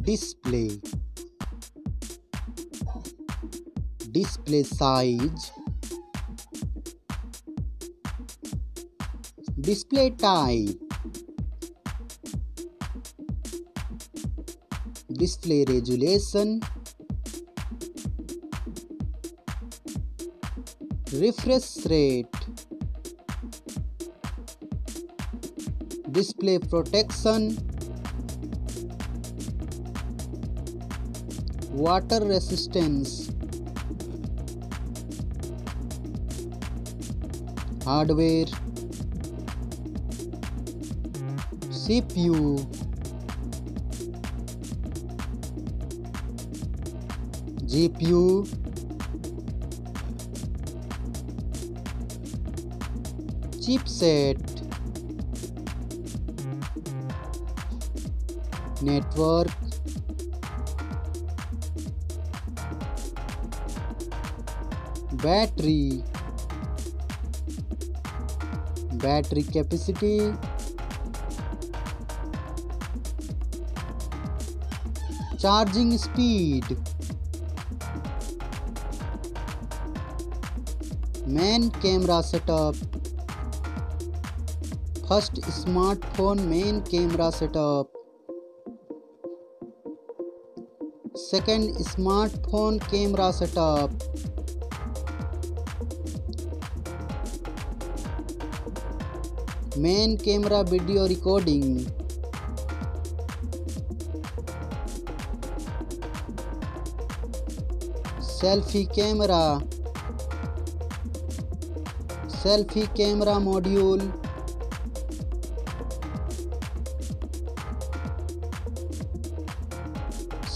Display. Display size. Display type. Display resolution. Refresh rate. Display protection. Water resistance. Hardware. CPU. GPU. Chipset. Network. Battery. Battery capacity. Charging speed. Main camera setup. First smartphone main camera setup. Second smartphone camera setup. Main camera video recording. Selfie camera. Selfie camera module.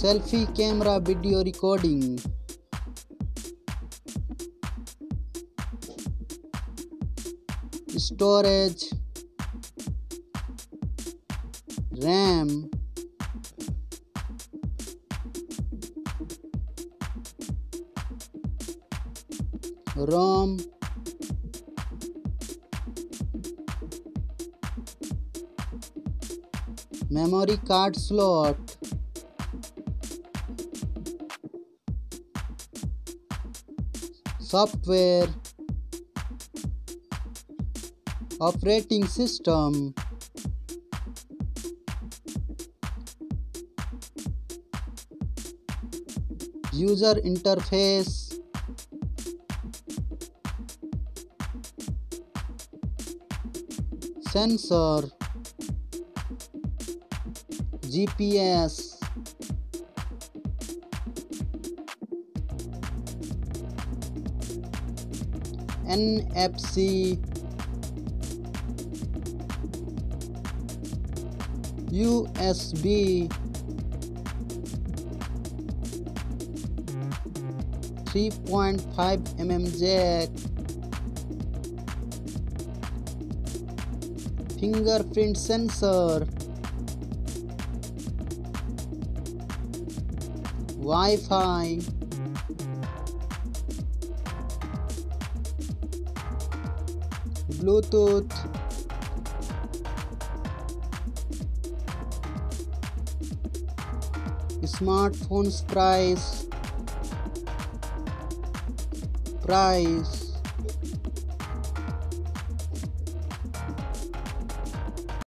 Selfie camera video recording. Storage. RAM. ROM. Memory card slot. Software. Operating system. User interface. Sensor. GPS. NFC. USB. 3.5 mm jack. Fingerprint sensor. Wi-Fi. Bluetooth. Smartphones price.